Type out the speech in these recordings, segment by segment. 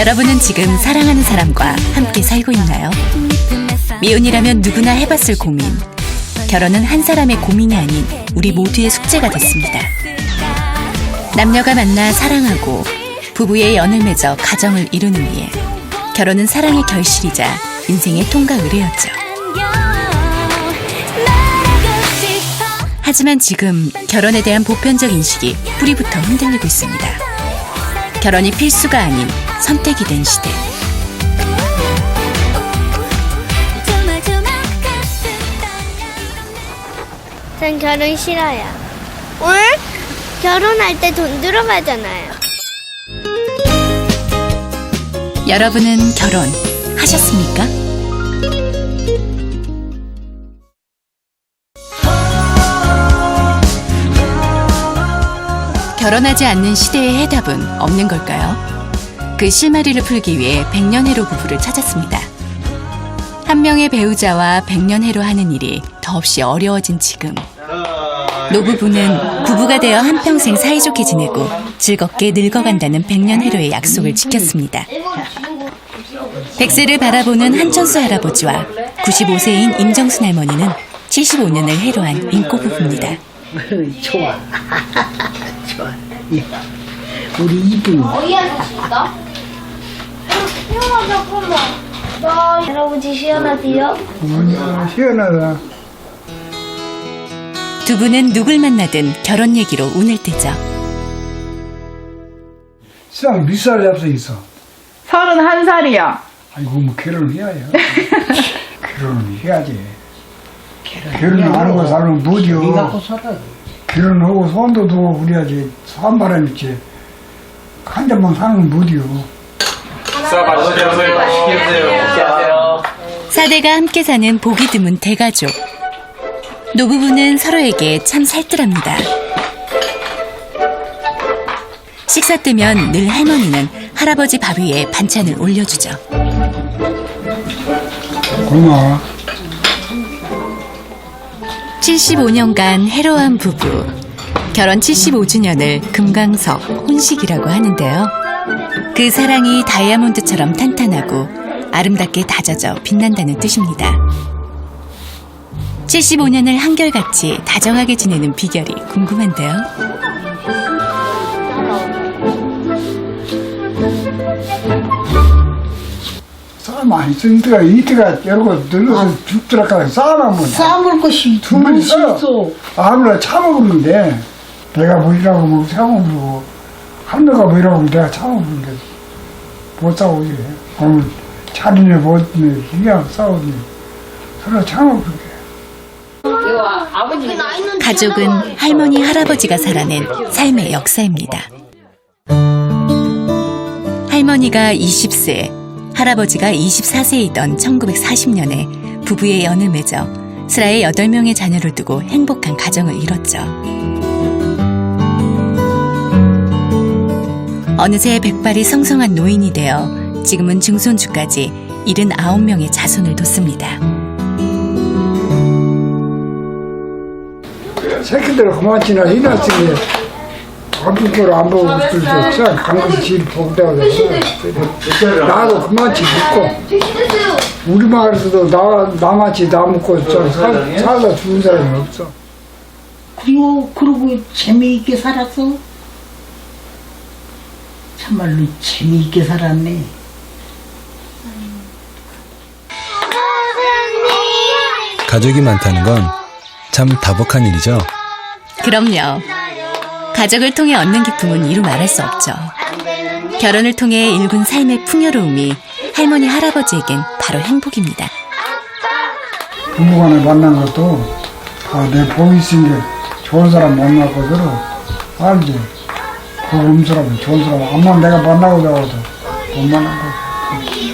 여러분은 지금 사랑하는 사람과 함께 살고 있나요? 미혼이라면 누구나 해봤을 고민. 결혼은 한 사람의 고민이 아닌 우리 모두의 숙제가 됐습니다. 남녀가 만나 사랑하고 부부의 연을 맺어 가정을 이루는 일. 결혼은 사랑의 결실이자 인생의 통과 의례였죠. 하지만 지금 결혼에 대한 보편적 인식이 뿌리부터 흔들리고 있습니다. 결혼이 필수가 아닌 선택이 된 시대. 전 결혼 싫어요. 왜? 결혼할 때 돈 들어가잖아요. 여러분은 결혼 하셨습니까? 결혼하지 않는 시대의 해답은 없는 걸까요? 그 실마리를 풀기 위해 백년해로 부부를 찾았습니다. 한 명의 배우자와 백년해로 하는 일이 더없이 어려워진 지금. 노부부는 부부가 되어 한평생 사이좋게 지내고 즐겁게 늙어간다는 백년해로의 약속을 지켰습니다. 100세를 바라보는 한천수 할아버지와 95세인 임정순 할머니는 75년을 해로한 인꼬 부부입니다. 좋아. 좋아. 예. 우리 이쁜이. 할아버지 시원하디요? 시원하다. 두 분은 누굴 만나든 결혼 얘기로 운을 떼죠. 시장 몇 살 잡서 있어? 31살이요. 아이고 뭐 결혼을 해야요. 결혼을 해야지. 결혼 안 하고 살면 뭐죠? 결혼하고 손도 두고 그래야지. 산 바람 있지. 한 잔만 사는 건 뭐디요? 사대가 함께 사는 보기 드문 대가족. 노부부는 서로에게 참 살뜰합니다. 식사 때면 늘 할머니는 할아버지 밥 위에 반찬을 올려주죠. 고마워. 75년간 해로한 부부. 결혼 75주년을 금강석 혼식이라고 하는데요. 그 사랑이 다이아몬드처럼 탄탄하고 아름답게 다져져 빛난다는 뜻입니다. 75년을 한결같이 다정하게 지내는 비결이 궁금한데요. 쌀 많이 쓰 이때가 여러 거 늙어서 죽더라까 쌀하면 싸먹을 것이 두 두번 번씩 있어요. 있어. 아무나 참아보는데 내가 뭐이라고 하면 참아보고 할머니가 뭐이라고 하면 내가 참아보는데 못 싸우지. 그러면 자리네 못네 그냥 싸우지. 서로 참아보게. 가족은 할머니, 할아버지가 살아낸 삶의 역사입니다. 할머니가 20세, 할아버지가 24세이던 1940년에 부부의 연을 맺어 슬하에 8명의 자녀를 두고 행복한 가정을 이뤘죠. 어느새 백발이 성성한 노인이 되어 지금은 증손주까지 79명의 자손을 뒀습니다. 새끼들 그만치나 이났으니 아픈 거를 안 보고 그래서 참 강아지 질 보다가 나도 그만치 먹고 우리 마을에서도 나같이 나 먹고 살다 죽은 사람이 없어. 그러고 재미있게 살았어. 참말로 재미있게 살았네. 가족이 많다는 건 참 다복한 일이죠. 그럼요. 가족을 통해 얻는 기쁨은 이루 말할 수 없죠. 결혼을 통해 일군 삶의 풍요로움이 할머니, 할아버지에겐 바로 행복입니다. 부부간에 만난 것도 다 내 복이 있으니까 좋은 사람 만나거든. 알지? 복음 사람, 좋은 사람. 암만 내가 만나고 자고도 못 만난 거지.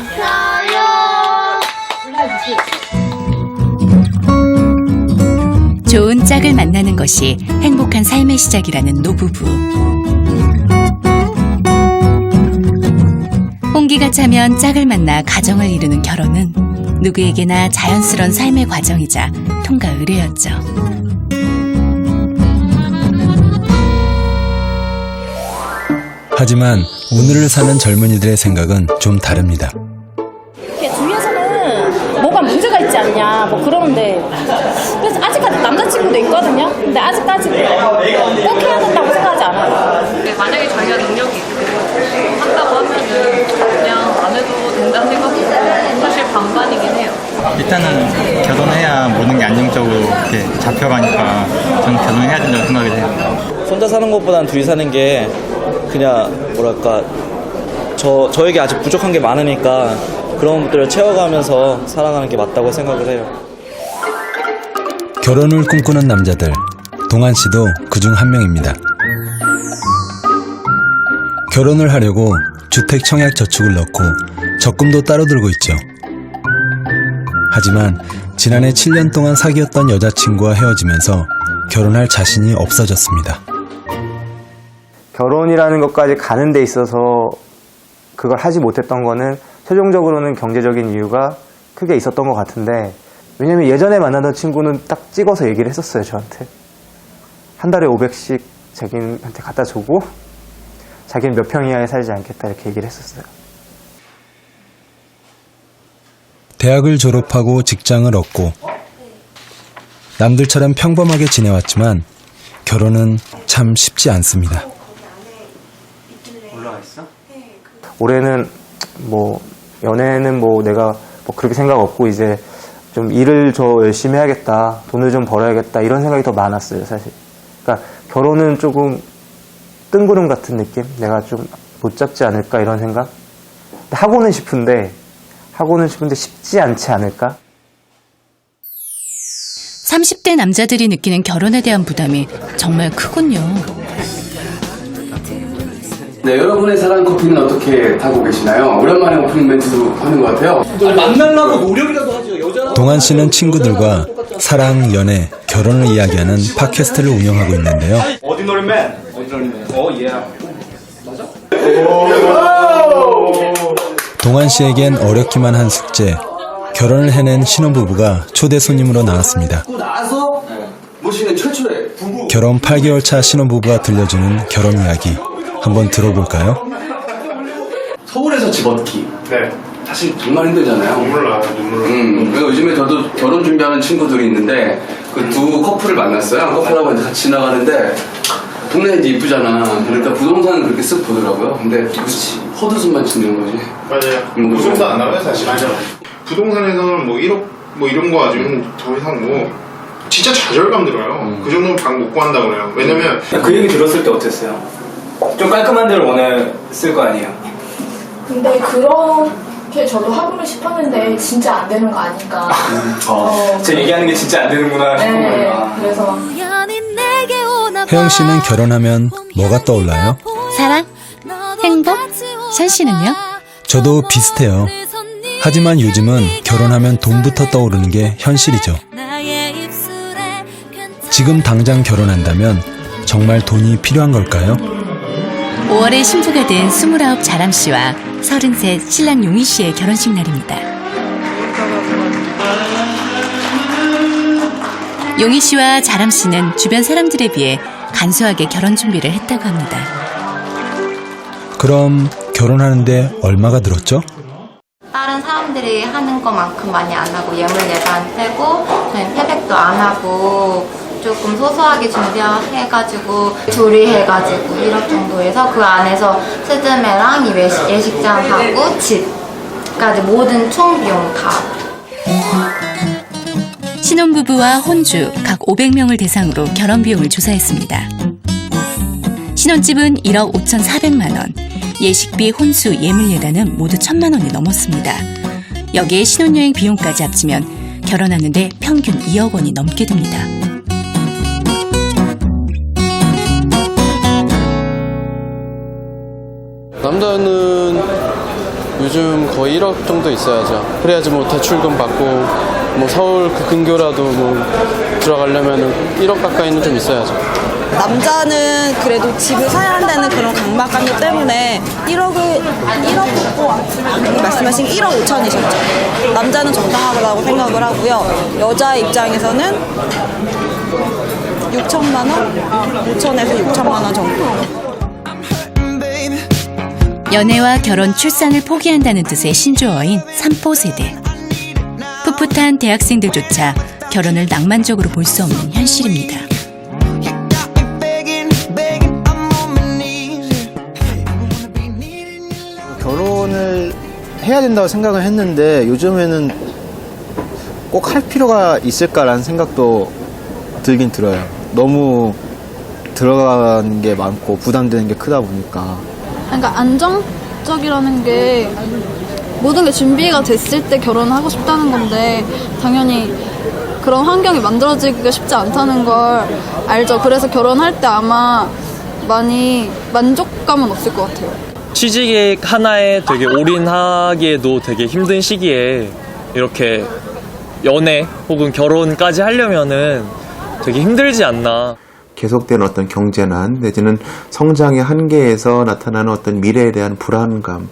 좋은 짝을 만나는 것이 행복한 삶의 시작이라는 노부부. 홍기가 차면 짝을 만나 가정을 이루는 결혼은 누구에게나 자연스러운 삶의 과정이자 통과 의례였죠. 하지만 오늘을 사는 젊은이들의 생각은 좀 다릅니다. 주위에서는 뭐가 문제가 있지 않냐 뭐 그러는데 그래서 아직까지 남자친구도 있거든요. 근데 아직까지 꼭 해야 된다고 생각하지 않아요. 만약에 자기가 능력이 있고 한다고 하면은 그냥 안 해도 된다 생각하고 사실 반반이긴 해요. 일단은 결혼해야 모든 게 안정적으로 이렇게 잡혀가니까 저는 결혼해야 된다고 생각을 해요. 혼자 사는 것보다는 둘이 사는 게 그냥 뭐랄까 저에게 아직 부족한 게 많으니까 그런 것들을 채워가면서 살아가는 게 맞다고 생각을 해요. 결혼을 꿈꾸는 남자들, 동한 씨도 그중 한 명입니다. 결혼을 하려고 주택 청약 저축을 넣고 적금도 따로 들고 있죠. 하지만 지난해 7년 동안 사귀었던 여자친구와 헤어지면서 결혼할 자신이 없어졌습니다. 결혼이라는 것까지 가는 데 있어서 그걸 하지 못했던 거는 최종적으로는 경제적인 이유가 크게 있었던 것 같은데, 왜냐면 예전에 만나던 친구는 딱 찍어서 얘기를 했었어요, 저한테. 한 달에 500씩 자기한테 갖다 주고 자기는 몇 평 이하에 살지 않겠다 이렇게 얘기를 했었어요. 대학을 졸업하고 직장을 얻고 남들처럼 평범하게 지내왔지만 결혼은 참 쉽지 않습니다. 올해는 뭐 연애는 뭐 내가 뭐 그렇게 생각 없고 이제 좀 일을 더 열심히 해야겠다, 돈을 좀 벌어야겠다 이런 생각이 더 많았어요, 사실. 그러니까 결혼은 조금 뜬구름 같은 느낌? 내가 좀 못 잡지 않을까 이런 생각? 하고는 싶은데 쉽지 않지 않을까? 30대 남자들이 느끼는 결혼에 대한 부담이 정말 크군요. 네, 여러분의 사랑 커피는 어떻게 타고 계시나요? 오랜만에 오프닝 멘트도 하는 것 같아요. 만나려고 노력이라도 하죠. 여자랑. 동한 씨는 친구들과 사랑, 연애, 결혼을 이야기하는 팟캐스트를 운영하고 있는데요. 어디너리맨? 예. 맞아? 동한 씨에겐 어렵기만 한 숙제, 결혼을 해낸 신혼부부가 초대 손님으로 나왔습니다. 나서 모시는 최초의 부부. 결혼 8개월 차 신혼부부가 들려주는 결혼 이야기 한번 들어볼까요? 서울에서 집 얻기. 네. 사실 정말 힘들잖아요. 눈물 나. 그래서 요즘에 저도 결혼 준비하는 친구들이 있는데 그 두 커플을 만났어요. 커플하고 이제 같이 지나가는데 동네 이제 이쁘잖아. 그러니까 부동산을 그렇게 쓱 보더라고요. 근데 헛웃음만 짓는 거지. 맞아요. 웃음도 안 나와요, 사실. 맞아. 부동산에서는 뭐 1억 뭐 이런 거 가지고는 더 이상 뭐 진짜 좌절감 들어요. 그 정도는 방 못 구한다고 그래요. 왜냐면 그 얘기 들었을 때 어땠어요? 좀 깔끔한 데를 원했을 거 아니에요? 근데 그렇게 저도 하고는 싶었는데 진짜 안 되는 거 아닌가. 제가 얘기하는 게 진짜 안 되는구나 싶은 네, 거예요. 그래서 혜영 씨는 결혼하면 뭐가 떠올라요? 사랑? 행복? 션 씨는요? 저도 비슷해요. 하지만 요즘은 결혼하면 돈부터 떠오르는 게 현실이죠. 지금 당장 결혼한다면 정말 돈이 필요한 걸까요? 5월에 신부가 된 29 자람 씨와 33 신랑 용희 씨의 결혼식 날입니다. 용희 씨와 자람 씨는 주변 사람들에 비해 간소하게 결혼 준비를 했다고 합니다. 그럼 결혼하는데 얼마가 들었죠? 다른 사람들이 하는 것만큼 많이 안 하고 예물 예산 빼고 저희는 패백도 안 하고 조금 소소하게 준비해가지고 조리해가지고 1억 정도 해서 그 안에서 스드메랑 이 예식장하고 집까지 모든 총 비용 다. 신혼부부와 혼주 각 500명을 대상으로 결혼 비용을 조사했습니다. 신혼집은 1억 5,400만 원, 예식비, 혼수, 예물예단은 모두 1,000만 원이 넘었습니다. 여기에 신혼여행 비용까지 합치면 결혼하는데 평균 2억 원이 넘게 듭니다. 남자는 요즘 거의 1억 정도 있어야죠. 그래야지 뭐 대출금 받고 뭐 서울 그 근교라도 뭐 들어가려면 1억 가까이는 좀 있어야죠. 남자는 그래도 집을 사야 한다는 그런 강박관념 때문에 1억을 말씀하신 1억 5천이셨죠. 남자는 적당하다고 생각을 하고요. 여자 입장에서는 6천만 원? 5천에서 6천만 원 정도. 연애와 결혼, 출산을 포기한다는 뜻의 신조어인 삼포 세대. 풋풋한 대학생들조차 결혼을 낭만적으로 볼 수 없는 현실입니다. 결혼을 해야 된다고 생각을 했는데 요즘에는 꼭 할 필요가 있을까라는 생각도 들긴 들어요. 너무 들어가는 게 많고 부담되는 게 크다 보니까. 그러니까 안정적이라는 게 모든 게 준비가 됐을 때 결혼하고 싶다는 건데 당연히 그런 환경이 만들어지기가 쉽지 않다는 걸 알죠. 그래서 결혼할 때 아마 많이 만족감은 없을 것 같아요. 취직 하나에 되게 올인하기에도 되게 힘든 시기에 이렇게 연애 혹은 결혼까지 하려면은 되게 힘들지 않나. 계속된 어떤 경제난 내지는 성장의 한계에서 나타나는 어떤 미래에 대한 불안감,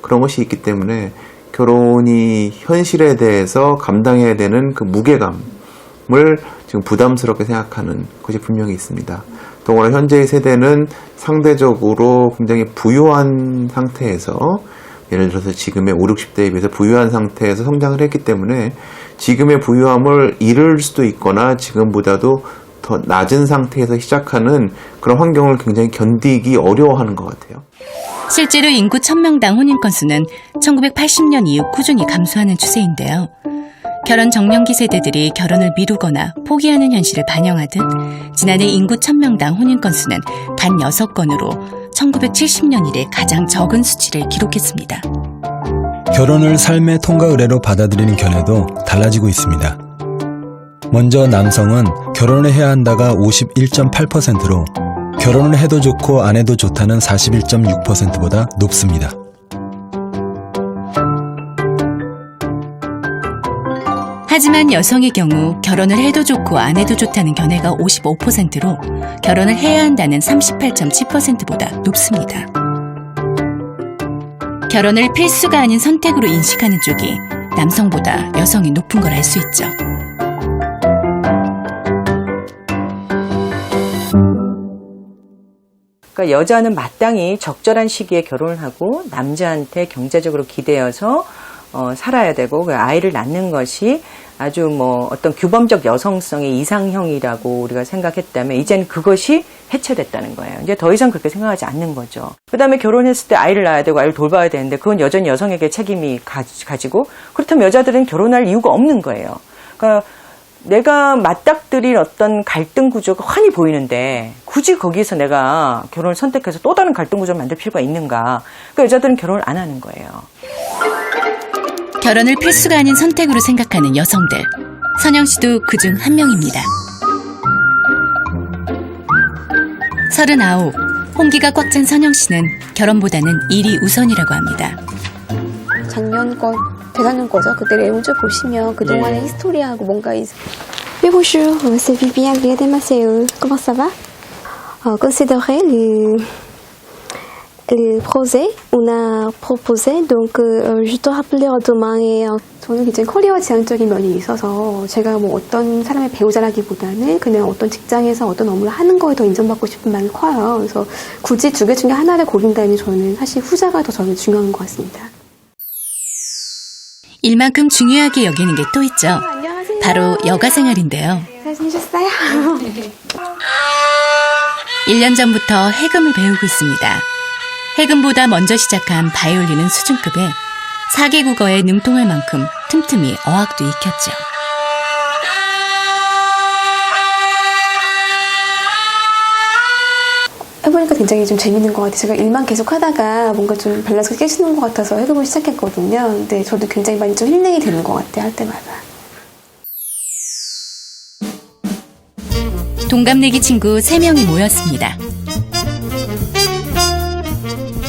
그런 것이 있기 때문에 결혼이 현실에 대해서 감당해야 되는 그 무게감을 지금 부담스럽게 생각하는 것이 분명히 있습니다. 더구나 현재의 세대는 상대적으로 굉장히 부유한 상태에서, 예를 들어서 지금의 5, 60대에 비해서 부유한 상태에서 성장을 했기 때문에 지금의 부유함을 잃을 수도 있거나 지금보다도 더 낮은 상태에서 시작하는 그런 환경을 굉장히 견디기 어려워하는 것 같아요. 실제로 인구 1000명당 혼인 건수는 1980년 이후 꾸준히 감소하는 추세인데요. 결혼 정년기 세대들이 결혼을 미루거나 포기하는 현실을 반영하듯 지난해 인구 1000명당 혼인 건수는 단 6건으로 1970년 이래 가장 적은 수치를 기록했습니다. 결혼을 삶의 통과 의례로 받아들이는 견해도 달라지고 있습니다. 먼저 남성은 결혼을 해야 한다가 51.8%로 결혼을 해도 좋고 안 해도 좋다는 41.6%보다 높습니다. 하지만 여성의 경우 결혼을 해도 좋고 안 해도 좋다는 견해가 55%로 결혼을 해야 한다는 38.7%보다 높습니다. 결혼을 필수가 아닌 선택으로 인식하는 쪽이 남성보다 여성이 높은 걸 알 수 있죠. 그러니까 여자는 마땅히 적절한 시기에 결혼을 하고 남자한테 경제적으로 기대어서 살아야 되고 아이를 낳는 것이 아주 어떤 규범적 여성성의 이상형이라고 우리가 생각했다면 이제는 그것이 해체됐다는 거예요. 이제 더 이상 그렇게 생각하지 않는 거죠. 그다음에 결혼했을 때 아이를 낳아야 되고 아이를 돌봐야 되는데 그건 여전히 여성에게 책임이 가지고 그렇다면 여자들은 결혼할 이유가 없는 거예요. 그러니까 내가 맞닥뜨릴 어떤 갈등 구조가 환히 보이는데 굳이 거기서 내가 결혼을 선택해서 또 다른 갈등 구조를 만들 필요가 있는가. 그러니까 여자들은 결혼을 안 하는 거예요. 결혼을 필수가 아닌 선택으로 생각하는 여성들. 선영 씨도 그중 한 명입니다. 39. 홍기가 꽉 찬 선영 씨는 결혼보다는 일이 우선이라고 합니다. 작년 거, 대작년 거죠. 그때 레오즈 보시면 그동안의 히스토리하고 뭔가 Oui, bonjour, c'est Viviane de Maceo. Comment ça va? Considérer le projet on a proposé, donc je dois rappeler demain. 저는 굉장히 커리어 지향적인 면이 있어서 제가 어떤 사람의 배우자라기보다는 그냥 어떤 직장에서 어떤 업무를 하는 거에 더 인정받고 싶은 마음이 커요. 그래서 굳이 두 개 중에 하나를 고른다면 저는 사실 후자가 더 저는 중요한 것 같습니다. 일만큼 중요하게 여기는 게 또 있죠. 바로 여가 생활인데요. 잘 지내셨어요? 1년 전부터 해금을 배우고 있습니다. 해금보다 먼저 시작한 바이올린은 수준급에 4개 국어에 능통할 만큼 틈틈이 어학도 익혔죠. 해보니까 굉장히 좀 재밌는 것 같아요. 제가 일만 계속 하다가 뭔가 좀 밸런스가 깨지는 것 같아서 해금을 시작했거든요. 근데 저도 굉장히 많이 좀 힐링이 되는 것 같아요. 할 때마다. 동갑내기 친구 3명이 모였습니다.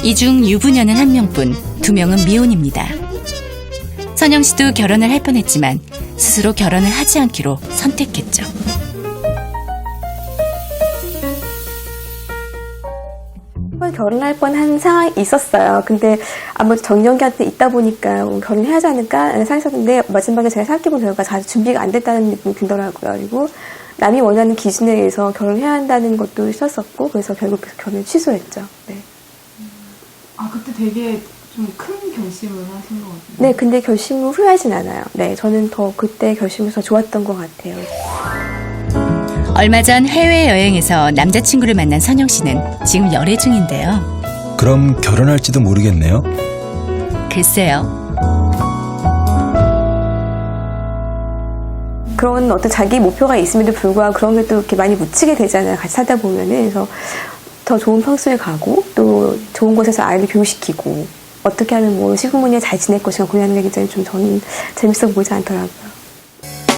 이 중 유부녀는 1명뿐, 2명은 미혼입니다. 선영 씨도 결혼을 할 뻔했지만 스스로 결혼을 하지 않기로 선택했죠. 결혼할 뻔한 상황이 있었어요. 근데 아무래도 정년기한테 있다 보니까 결혼해야지 않을까 생각했었는데 마지막에 제가 생각해본 결과 잘 준비가 안 됐다는 느낌이 들더라고요. 그리고 남이 원하는 기준에 의해서 결혼해야 한다는 것도 있었었고 그래서 결국 결혼을 취소했죠. 네. 아, 그때 되게 좀 큰 결심을 하신 것 같아요. 네, 근데 결심을 후회하진 않아요. 네, 저는 더 그때 결심이 더 좋았던 것 같아요. 얼마 전 해외여행에서 남자친구를 만난 선영 씨는 지금 열애 중인데요. 그럼 결혼할지도 모르겠네요. 글쎄요. 그런 어떤 자기 목표가 있음에도 불구하고 그런 게 또 이렇게 많이 묻히게 되잖아요. 같이 살다 보면은. 그래서 더 좋은 평수에 가고 또 좋은 곳에서 아이를 교육시키고 어떻게 하면 뭐 시부모님이 잘 지낼 것인가 고민하는 게 굉장히 좀 저는 재밌어 보이지 않더라고요.